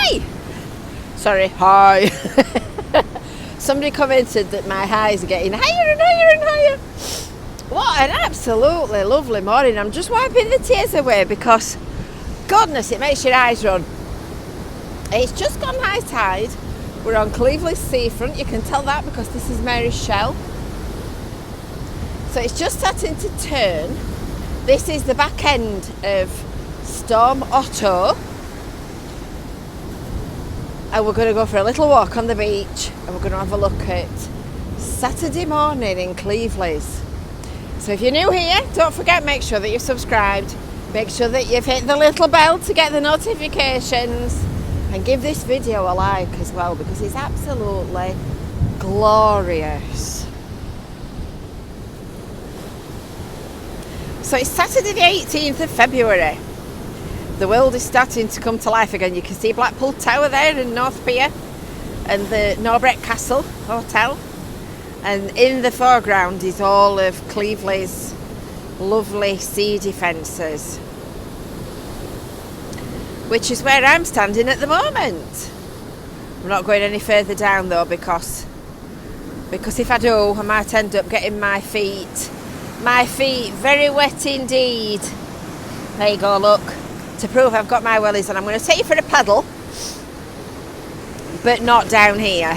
Hi! Sorry, hi. Somebody commented that my highs are getting higher and higher and higher. What an absolutely lovely morning. I'm just wiping the tears away because, goodness, it makes your eyes run. It's just gone high tide. We're on Cleveleys seafront. You can tell that because this is Mary's Shell. So it's just starting to turn. This is the back end of Storm Otto. And we're going to go for a little walk on the beach and we're going to have a look at Saturday morning in Cleveleys. So if you're new here, don't forget, make sure that you've subscribed. Make sure that you've hit the little bell to get the notifications. And give this video a like as well because it's absolutely glorious. So it's Saturday the 18th of February. The world is starting to come to life again. You can see Blackpool Tower there in North Pier and the Norbreck Castle Hotel. And in the foreground is all of Cleveleys' lovely sea defences, which is where I'm standing at the moment. I'm not going any further down though because if I do, I might end up getting my feet very wet indeed. There you go, look, to prove I've got my wellies on. I'm going to take you for a paddle, but not down here.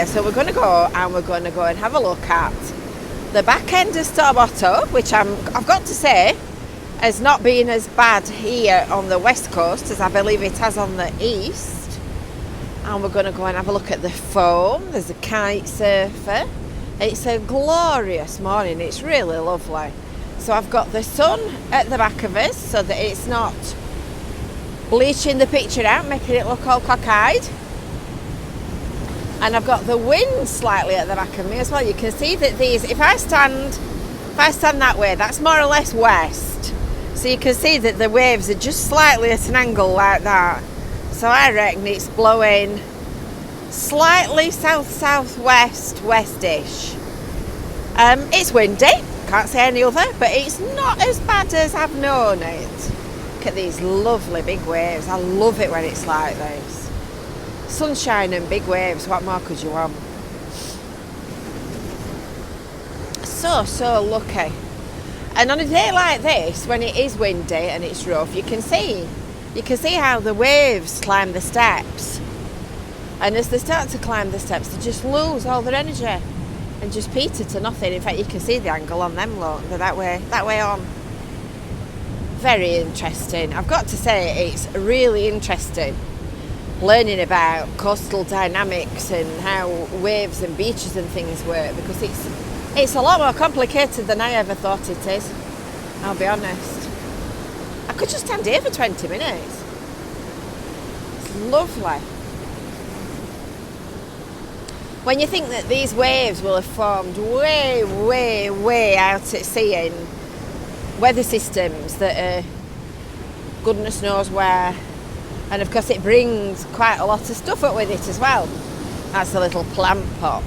So we're going to go and have a look at the back end of Storm Otto, which I've got to say has not been as bad here on the west coast as I believe it has on the east. And we're going to go and have a look at the foam. There's a kite surfer. It's a glorious morning. It's really lovely. So I've got the sun at the back of us so that it's not bleaching the picture out, making it look all cockeyed. And I've got the wind slightly at the back of me as well. You can see that these, if I stand that way, that's more or less west. So you can see that the waves are just slightly at an angle like that. So I reckon it's blowing slightly south-southwest, westish. It's windy, can't say any other, but it's not as bad as I've known it. Look at these lovely big waves. I love it when it's like this. Sunshine and big waves, what more could you want? So lucky. And on a day like this, when it is windy and it's rough, you can see how the waves climb the steps. And as they start to climb the steps, they just lose all their energy and just peter to nothing. In fact, you can see the angle on them, look, they're that way on. Very interesting. I've got to say, it's really interesting learning about coastal dynamics and how waves and beaches and things work, because it's a lot more complicated than I ever thought it is. I'll be honest. I could just stand here for 20 minutes. It's lovely. When you think that these waves will have formed way, way, way out at sea in weather systems that are goodness knows where, and of course it brings quite a lot of stuff up with it as well. That's a little plant pot,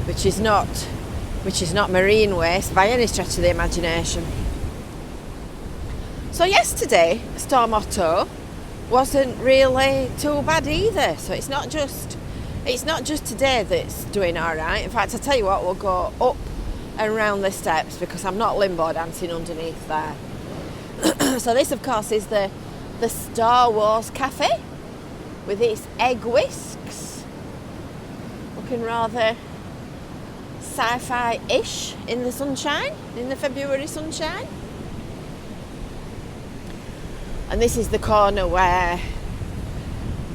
which is not marine waste by any stretch of the imagination. So yesterday, Storm Otto wasn't really too bad either. So it's not just today that's doing all right. In fact, I tell you what, we'll go up and around the steps because I'm not limbo dancing underneath there. So this, of course, is the Star Wars Cafe with its egg whisks, looking rather sci-fi-ish in the sunshine, in the February sunshine. And this is the corner where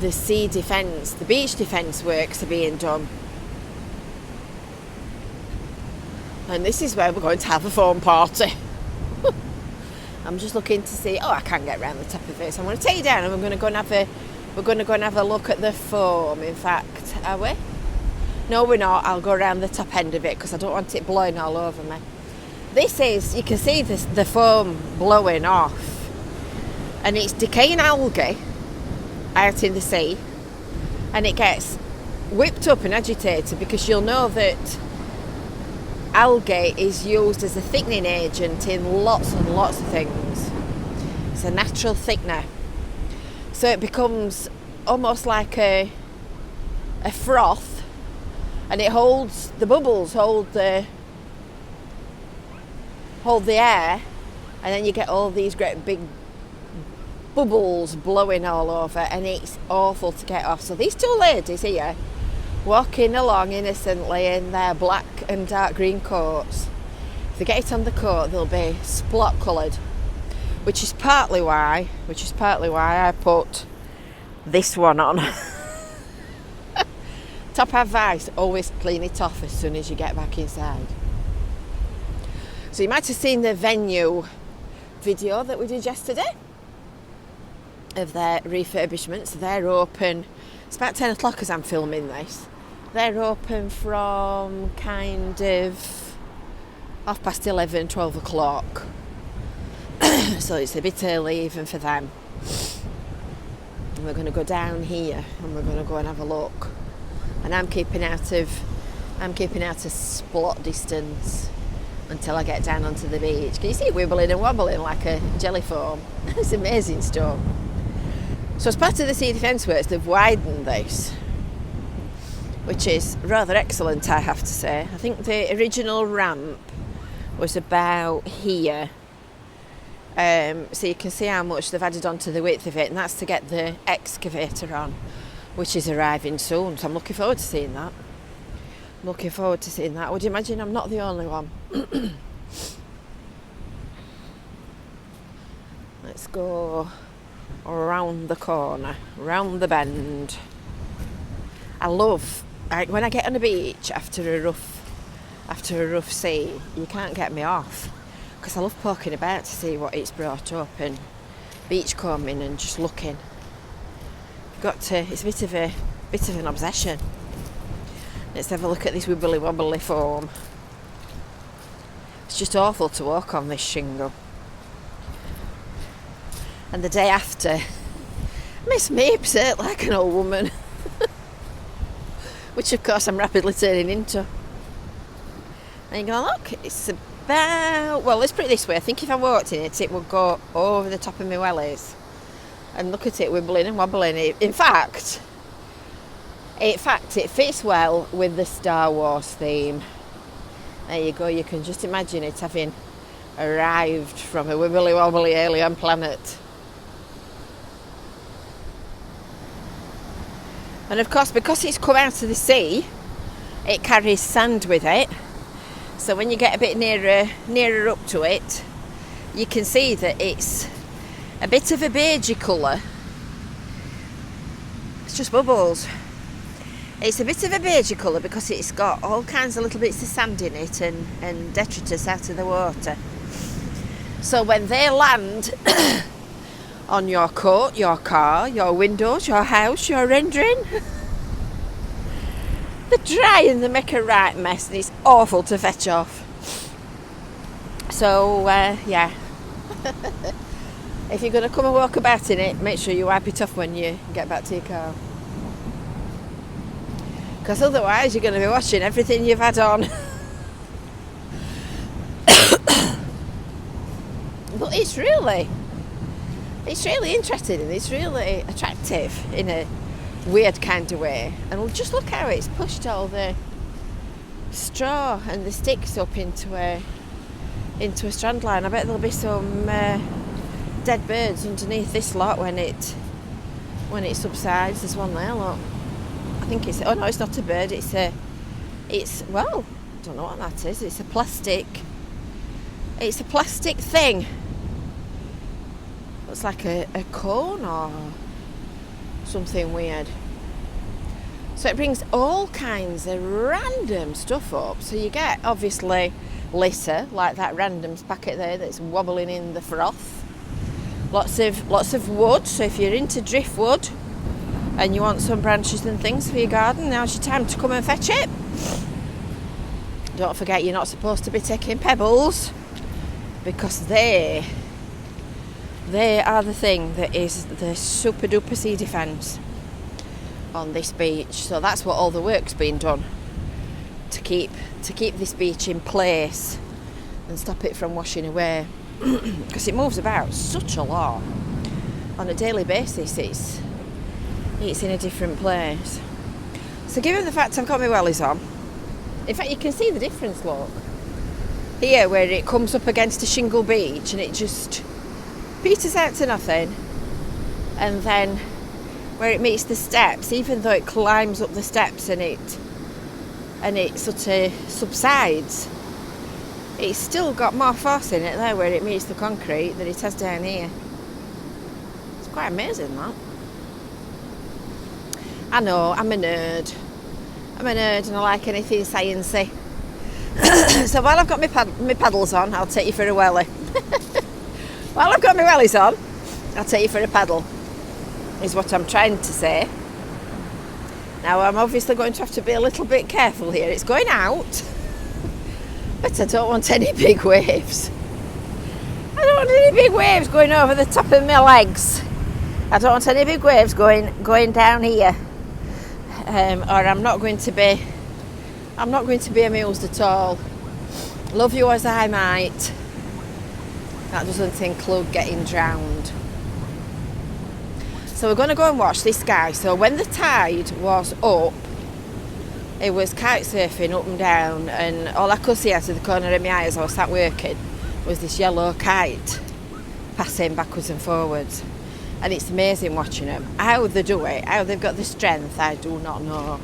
the sea defence, the beach defence works are being done. And this is where we're going to have a foam party. I'm just looking to see, I can't get around the top of it, so I'm going to take you down and we're going to go and have a look at the foam. In fact, are we? No, we're not. I'll go around the top end of it because I don't want it blowing all over me. This is, you can see the foam blowing off, and it's decaying algae out in the sea, and it gets whipped up and agitated because you'll know that algae is used as a thickening agent in lots and lots of things. It's a natural thickener. So it becomes almost like a froth, and it holds the bubbles, hold the air, and then you get all these great big bubbles blowing all over, and it's awful to get off. So these two ladies here walking along innocently in their black and dark green coats, if they get it on the coat they'll be splot coloured, which is partly why I put this one on. Top advice, always clean it off as soon as you get back inside. So you might have seen the venue video that we did yesterday of their refurbishments. They're open, it's about 10 o'clock as I'm filming this. They're open from kind of 11:30, 12 o'clock. So it's a bit early even for them. And we're going to go down here and we're going to go and have a look. And I'm keeping out of splot distance until I get down onto the beach. Can you see it wibbling and wobbling like a jelly foam? It's amazing stuff. So as part of the sea defence works, they've widened this, which is rather excellent, I have to say. I think the original ramp was about here. So you can see how much they've added on to the width of it, and that's to get the excavator on, which is arriving soon. So I'm looking forward to seeing that. I would imagine I'm not the only one. Let's go around the corner, round the bend. When I get on a beach after a rough sea, you can't get me off, because I love poking about to see what it's brought up and beachcombing and just looking. It's a bit of an obsession. Let's have a look at this wibbly wobbly foam. It's just awful to walk on this shingle. And the day after, miss me upset like an old woman. Which of course I'm rapidly turning into. And you go, look, it's about, well, let's put it this way, I think if I walked in it, it would go over the top of my wellies. And look at it wibbling and wobbling. In fact, it fits well with the Star Wars theme. There you go, you can just imagine it having arrived from a wibbly wobbly alien planet. And of course, because it's come out of the sea, it carries sand with it. So when you get a bit nearer up to it, you can see that it's a bit of a beigey colour. It's just bubbles. It's a bit of a beigey colour because it's got all kinds of little bits of sand in it and detritus out of the water. So when they land on your coat, your car, your windows, your house, your rendering, they dry and they make a right mess, and it's awful to fetch off. So yeah, if you're going to come and walk about in it, make sure you wipe it off when you get back to your car, because otherwise you're going to be washing everything you've had on. But it's really interesting and it's really attractive in a weird kind of way. And just look how it's pushed all the straw and the sticks up into a strand line. I bet there'll be some dead birds underneath this lot when it subsides. There's one there, look. I think it's, oh no, it's not a bird, well, I don't know what that is. It's a plastic thing. Looks like a cone or something weird. So it brings all kinds of random stuff up. So you get obviously litter, like that random packet there that's wobbling in the froth. Lots of wood. So if you're into driftwood and you want some branches and things for your garden, now's your time to come and fetch it. Don't forget, you're not supposed to be taking pebbles, because they are the thing that is the super duper sea defence on this beach. So that's what all the work's been done to keep this beach in place and stop it from washing away, because it moves about such a lot. on a daily basis, it's in a different place. So given the fact I've got my wellies on, in fact you can see the difference, look. Here where it comes up against a shingle beach and it just peters out to nothing, and then where it meets the steps, even though it climbs up the steps and it sort of subsides, it's still got more force in it there where it meets the concrete than it has down here. It's quite amazing, that. I know, I'm a nerd and I like anything sciencey. So while I've got my paddles on, I'll take you for a welly. While I've got my wellies on, I'll take you for a paddle, is what I'm trying to say. Now I'm obviously going to have to be a little bit careful here. It's going out, but I don't want any big waves. I don't want any big waves going over the top of my legs. I don't want any big waves going down here. Or I'm not going to be amused at all. Love you as I might. That doesn't include getting drowned. So we're going to go and watch this guy. So when the tide was up, it was kite surfing up and down, and all I could see out of the corner of my eye as I was sat working was this yellow kite passing backwards and forwards. And it's amazing watching them. How they do it, how they've got the strength, I do not know,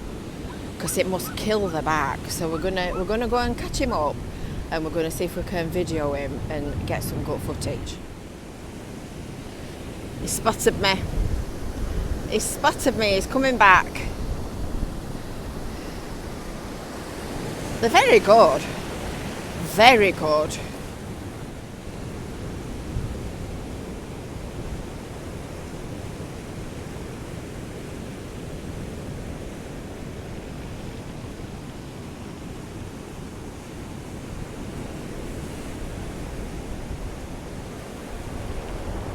because it must kill the back. So we're gonna go and catch him up, and we're gonna see if we can video him and get some good footage. He spotted me. He's coming back. They're very good. Very good.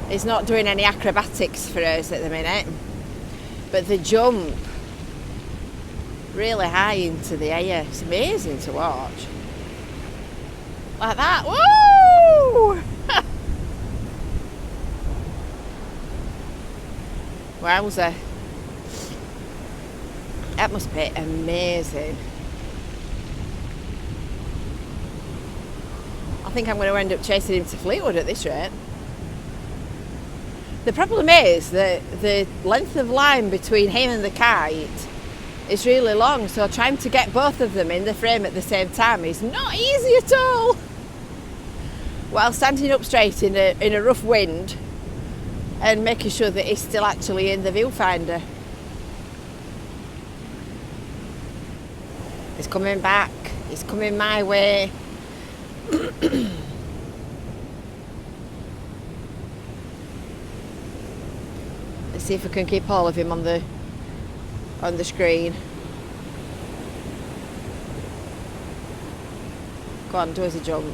He's not doing any acrobatics for us at the minute, but the jump really high into the air. It's amazing to watch. Like that. Woo! Wowza. That must be amazing. I think I'm going to end up chasing him to Fleetwood at this rate. The problem is that the length of line between him and the kite is really long, so trying to get both of them in the frame at the same time is not easy at all. While standing up straight in a rough wind and making sure that he's still actually in the viewfinder. He's coming back. He's coming my way. Let's see if we can keep all of him on the screen. Go on, do us a jump.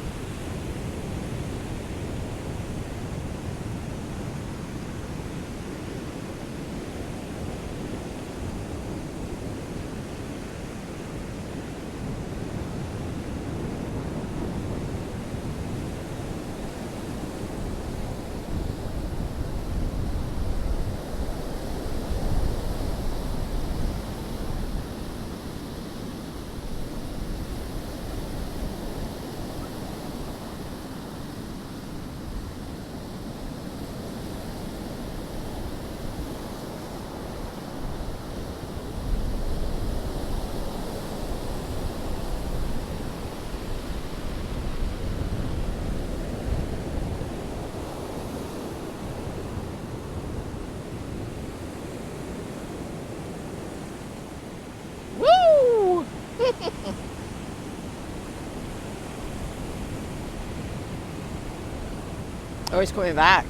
Oh, he's coming back.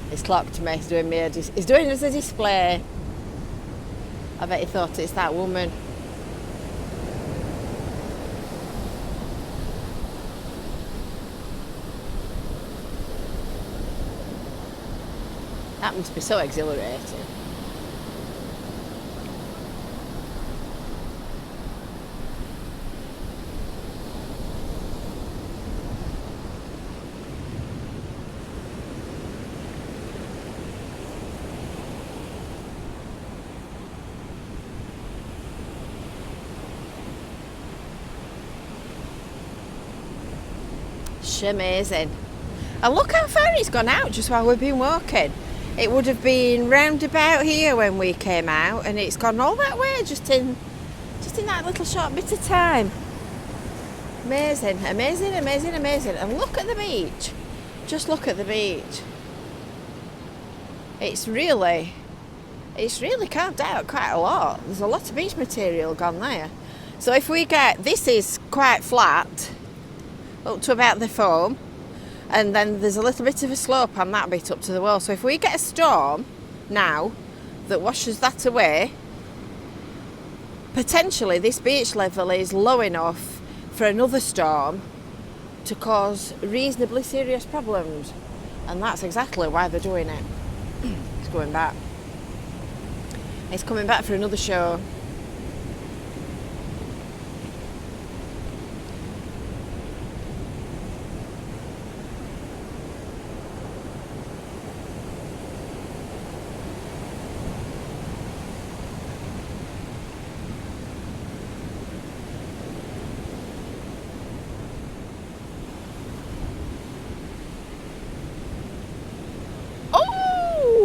He's clocked me. He's doing us a display. I bet he thought it's that woman. That must be so exhilarating. beach, amazing. And look how far it's gone out just while we've been walking. It would have been round about here when we came out, and it's gone all that way just in that little short bit of time. Amazing, amazing, amazing, amazing. And look at the beach. Just look at the beach. It's really carved out quite a lot. There's a lot of beach material gone there. So if we get, this is quite flat up to about the foam, and then there's a little bit of a slope on that bit up to the wall. So if we get a storm now that washes that away, potentially this beach level is low enough for another storm to cause reasonably serious problems. And that's exactly why they're doing it. It's going back. It's coming back for another show.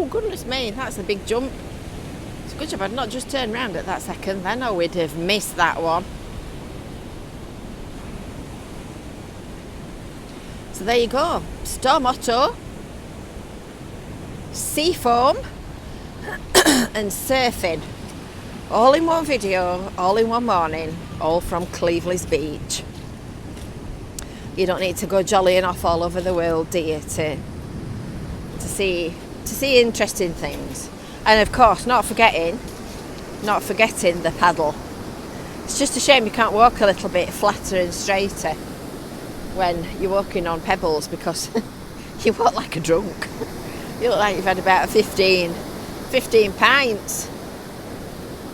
Goodness me, that's a big jump. It's a good job I'd not just turned round at that second then, or we'd have missed that one. So there you go, Storm Otto, sea foam and surfing, all in one video, all in one morning, all from Cleveleys beach. You don't need to go jollying off all over the world, do you, to see interesting things. And of course, not forgetting the paddle. It's just a shame you can't walk a little bit flatter and straighter when you're walking on pebbles, because you walk like a drunk. You look like you've had about 15 pints.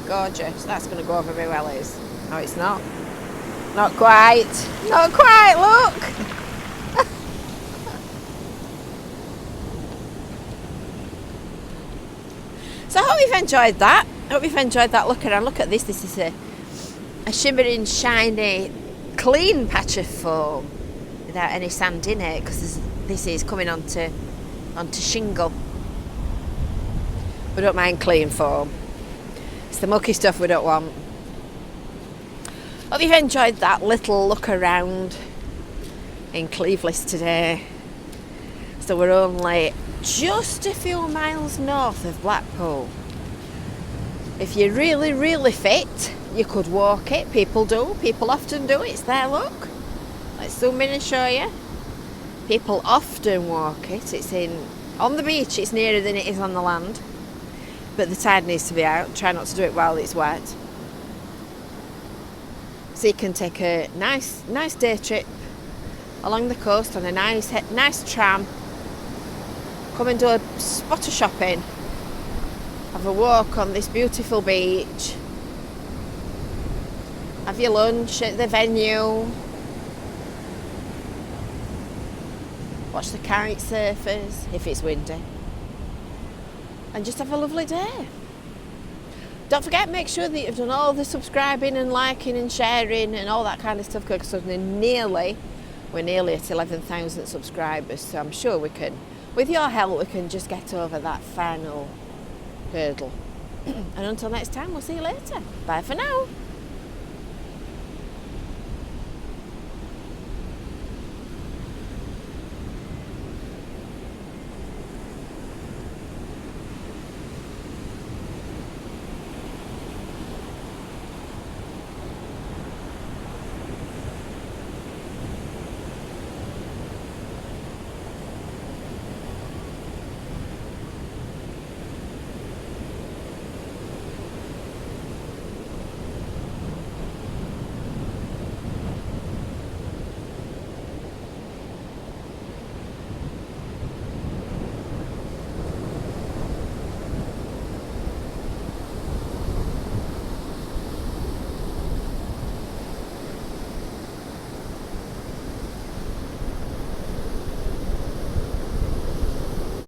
Gorgeous. That's going to go over my wellies. No, it's not. Not quite, look. So I hope you've enjoyed that. Look around, look at this. This is a shimmering, shiny, clean patch of foam without any sand in it, because this is coming onto shingle. We don't mind clean foam. It's the mucky stuff we don't want. Hope you've enjoyed that little look around in Cleveleys today. So we're only just a few miles north of Blackpool. If you're really, really fit, you could walk it. People often do. It's there, look. Let's zoom in and show you. People often walk it. It's on the beach, it's nearer than it is on the land. But the tide needs to be out. Try not to do it while it's wet. So you can take a nice day trip along the coast on a nice tram. Come and do a spot of shopping, have a walk on this beautiful beach, have your lunch at the venue, watch the kite surfers if it's windy, and just have a lovely day. Don't forget, make sure that you've done all the subscribing and liking and sharing and all that kind of stuff, because we're nearly at 11,000 subscribers, so I'm sure we can. With your help, we can just get over that final hurdle. And until next time, we'll see you later. Bye for now.